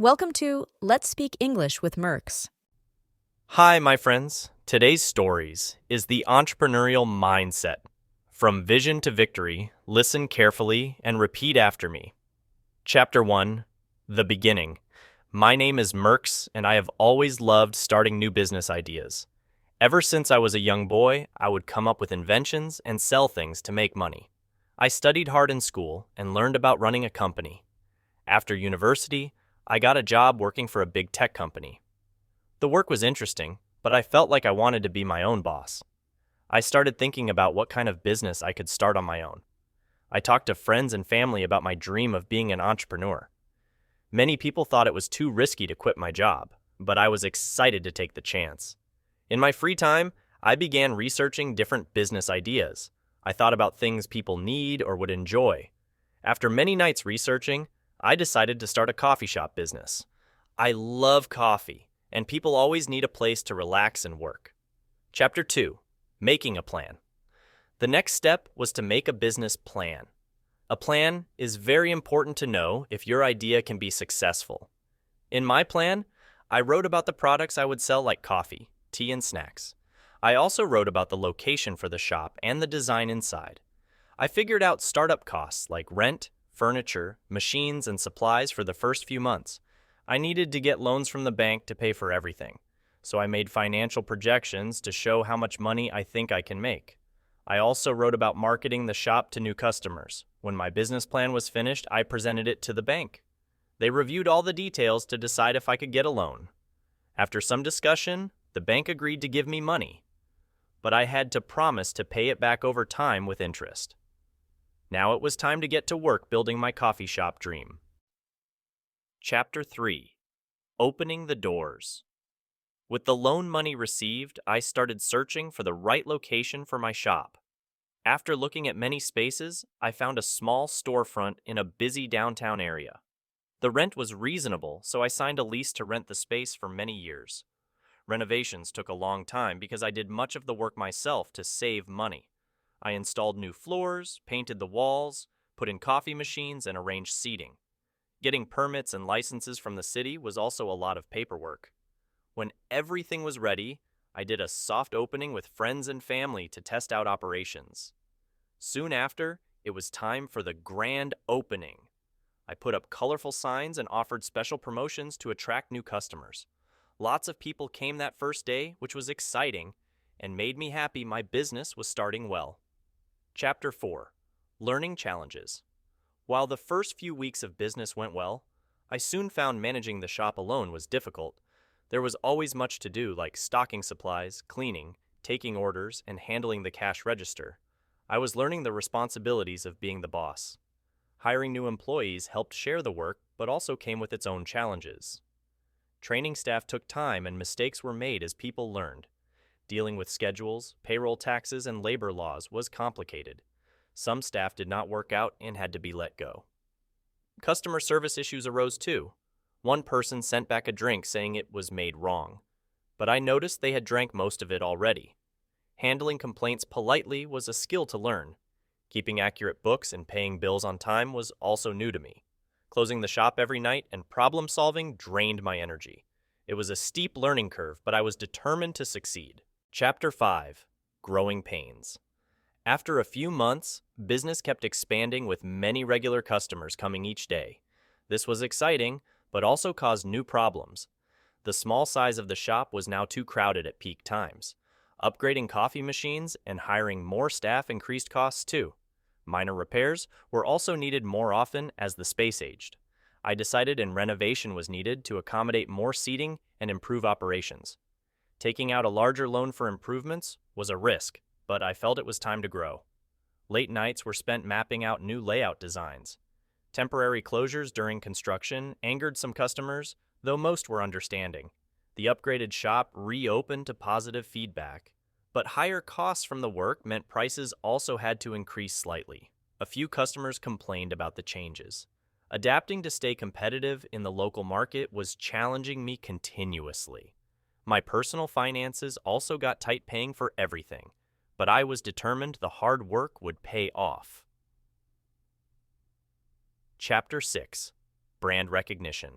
Welcome to Let's Speak English with Merks. Hi, my friends. Today's stories is the entrepreneurial mindset. From vision to victory, listen carefully and repeat after me. Chapter 1, The Beginning. My name is Merks, and I have always loved starting new business ideas. Ever since I was a young boy, I would come up with inventions and sell things to make money. I studied hard in school and learned about running a company. After university, I got a job working for a big tech company. The work was interesting, but I felt like I wanted to be my own boss. I started thinking about what kind of business I could start on my own. I talked to friends and family about my dream of being an entrepreneur. Many people thought it was too risky to quit my job, but I was excited to take the chance. In my free time, I began researching different business ideas. I thought about things people need or would enjoy. After many nights researching, I decided to start a coffee shop business. I love coffee, and people always need a place to relax and work. Chapter 2, Making a Plan. The next step was to make a business plan. A plan is very important to know if your idea can be successful. In my plan, I wrote about the products I would sell like coffee, tea, and snacks. I also wrote about the location for the shop and the design inside. I figured out startup costs like rent, furniture, machines, and supplies for the first few months. I needed to get loans from the bank to pay for everything, so I made financial projections to show how much money I think I can make. I also wrote about marketing the shop to new customers. When my business plan was finished, I presented it to the bank. They reviewed all the details to decide if I could get a loan. After some discussion, the bank agreed to give me money, but I had to promise to pay it back over time with interest. Now it was time to get to work building my coffee shop dream. Chapter 3, Opening the Doors. With the loan money received, I started searching for the right location for my shop. After looking at many spaces, I found a small storefront in a busy downtown area. The rent was reasonable, so I signed a lease to rent the space for many years. Renovations took a long time because I did much of the work myself to save money. I installed new floors, painted the walls, put in coffee machines, and arranged seating. Getting permits and licenses from the city was also a lot of paperwork. When everything was ready, I did a soft opening with friends and family to test out operations. Soon after, it was time for the grand opening. I put up colorful signs and offered special promotions to attract new customers. Lots of people came that first day, which was exciting, and made me happy my business was starting well. Chapter 4, Learning Challenges. While the first few weeks of business went well, I soon found managing the shop alone was difficult. There was always much to do, like stocking supplies, cleaning, taking orders, and handling the cash register. I was learning the responsibilities of being the boss. Hiring new employees helped share the work, but also came with its own challenges. Training staff took time and mistakes were made as people learned. Dealing with schedules, payroll taxes, and labor laws was complicated. Some staff did not work out and had to be let go. Customer service issues arose too. One person sent back a drink saying it was made wrong, but I noticed they had drank most of it already. Handling complaints politely was a skill to learn. Keeping accurate books and paying bills on time was also new to me. Closing the shop every night and problem solving drained my energy. It was a steep learning curve, but I was determined to succeed. Chapter 5, Growing Pains. After a few months, business kept expanding with many regular customers coming each day. This was exciting, but also caused new problems. The small size of the shop was now too crowded at peak times. Upgrading coffee machines and hiring more staff increased costs too. Minor repairs were also needed more often as the space aged. I decided a renovation was needed to accommodate more seating and improve operations. Taking out a larger loan for improvements was a risk, but I felt it was time to grow. Late nights were spent mapping out new layout designs. Temporary closures during construction angered some customers, though most were understanding. The upgraded shop reopened to positive feedback, but higher costs from the work meant prices also had to increase slightly. A few customers complained about the changes. Adapting to stay competitive in the local market was challenging me continuously. My personal finances also got tight paying for everything, but I was determined the hard work would pay off. Chapter 6, Brand Recognition.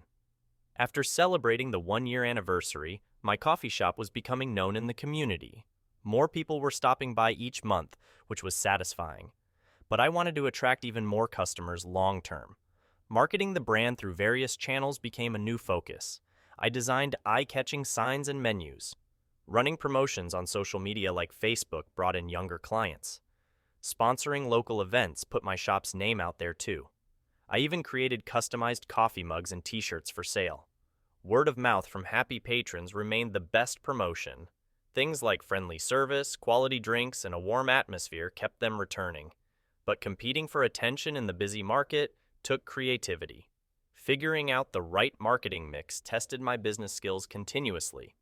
After celebrating the 1 year anniversary, my coffee shop was becoming known in the community. More people were stopping by each month, which was satisfying. But I wanted to attract even more customers long term. Marketing the brand through various channels became a new focus. I designed eye-catching signs and menus. Running promotions on social media like Facebook brought in younger clients. Sponsoring local events put my shop's name out there too. I even created customized coffee mugs and t-shirts for sale. Word of mouth from happy patrons remained the best promotion. Things like friendly service, quality drinks, and a warm atmosphere kept them returning. But competing for attention in the busy market took creativity. Figuring out the right marketing mix tested my business skills continuously.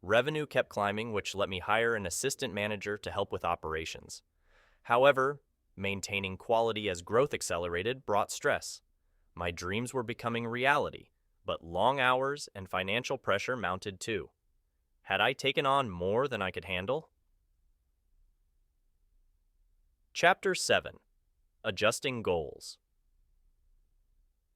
Revenue kept climbing, which let me hire an assistant manager to help with operations. However, maintaining quality as growth accelerated brought stress. My dreams were becoming reality, but long hours and financial pressure mounted too. Had I taken on more than I could handle? Chapter 7. Adjusting Goals.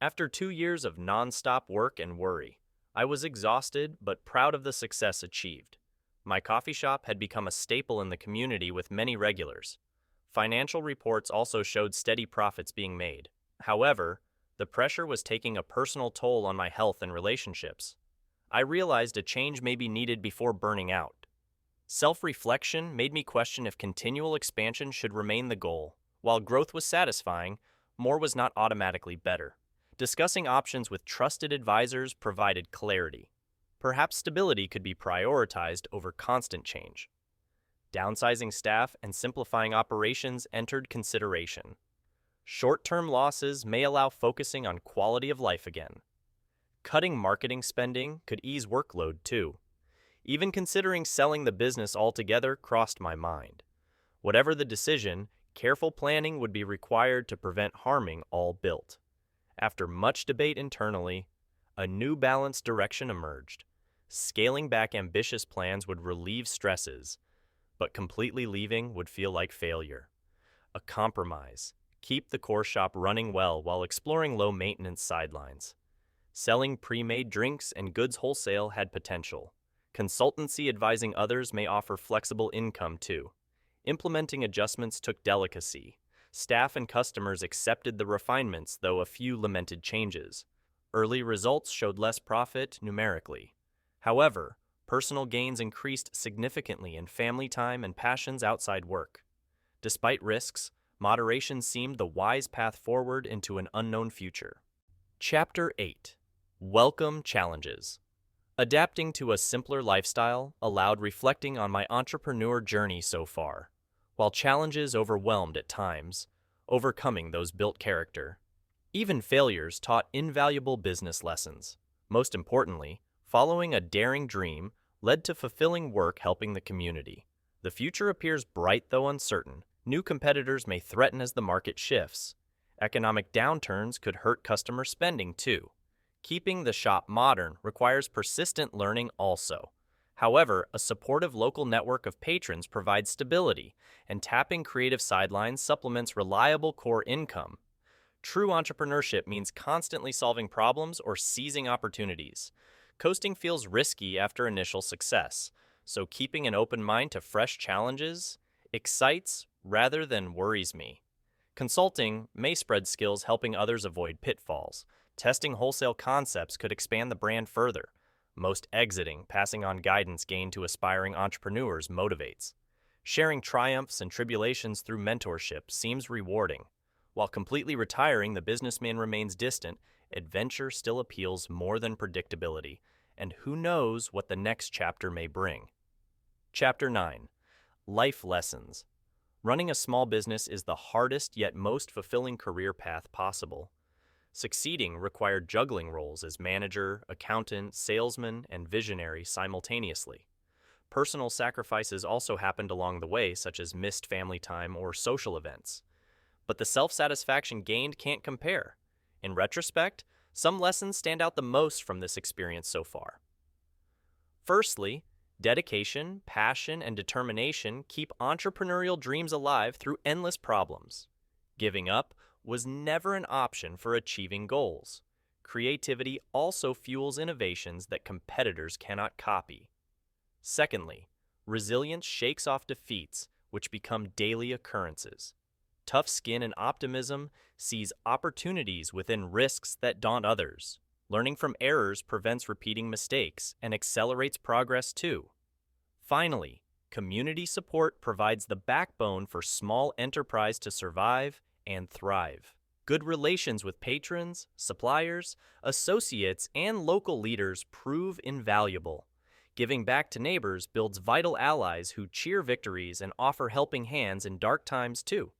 After 2 years of non-stop work and worry, I was exhausted but proud of the success achieved. My coffee shop had become a staple in the community with many regulars. Financial reports also showed steady profits being made. However, the pressure was taking a personal toll on my health and relationships. I realized a change may be needed before burning out. Self-reflection made me question if continual expansion should remain the goal. While growth was satisfying, more was not automatically better. Discussing options with trusted advisors provided clarity. Perhaps stability could be prioritized over constant change. Downsizing staff and simplifying operations entered consideration. Short-term losses may allow focusing on quality of life again. Cutting marketing spending could ease workload too. Even considering selling the business altogether crossed my mind. Whatever the decision, careful planning would be required to prevent harming all built. After much debate internally, a new balanced direction emerged. Scaling back ambitious plans would relieve stresses, but completely leaving would feel like failure. A compromise. Keep the core shop running well while exploring low-maintenance sidelines. Selling pre-made drinks and goods wholesale had potential. Consultancy advising others may offer flexible income too. Implementing adjustments took delicacy. Staff and customers accepted the refinements, though a few lamented changes. Early results showed less profit numerically. However, personal gains increased significantly in family time and passions outside work. Despite risks, moderation seemed the wise path forward into an unknown future. Chapter 8. Welcome Challenges. Adapting to a simpler lifestyle allowed reflecting on my entrepreneur journey so far. While challenges overwhelmed at times, overcoming those built character. Even failures taught invaluable business lessons. Most importantly, following a daring dream led to fulfilling work helping the community. The future appears bright though uncertain. New competitors may threaten as the market shifts. Economic downturns could hurt customer spending too. Keeping the shop modern requires persistent learning also. However, a supportive local network of patrons provides stability, and tapping creative sidelines supplements reliable core income. True entrepreneurship means constantly solving problems or seizing opportunities. Coasting feels risky after initial success, so keeping an open mind to fresh challenges excites rather than worries me. Consulting may spread skills helping others avoid pitfalls. Testing wholesale concepts could expand the brand further. Most exiting, passing on guidance gained to aspiring entrepreneurs motivates. Sharing triumphs and tribulations through mentorship seems rewarding. While completely retiring, the businessman remains distant, adventure still appeals more than predictability, and who knows what the next chapter may bring. Chapter 9. Life Lessons. Running a small business is the hardest yet most fulfilling career path possible. Succeeding required juggling roles as manager, accountant, salesman, and visionary simultaneously. Personal sacrifices also happened along the way, such as missed family time or social events. But the self-satisfaction gained can't compare. In retrospect, some lessons stand out the most from this experience so far. Firstly, dedication, passion, and determination keep entrepreneurial dreams alive through endless problems. Giving up was never an option for achieving goals. creativity also fuels innovations that competitors cannot copy. Secondly, resilience shakes off defeats, which become daily occurrences. Tough skin and optimism sees opportunities within risks that daunt others. Learning from errors prevents repeating mistakes and accelerates progress too. Finally, community support provides the backbone for small enterprise to survive and thrive. Good relations with patrons, suppliers, associates, and local leaders prove invaluable. Giving back to neighbors builds vital allies who cheer victories and offer helping hands in dark times too.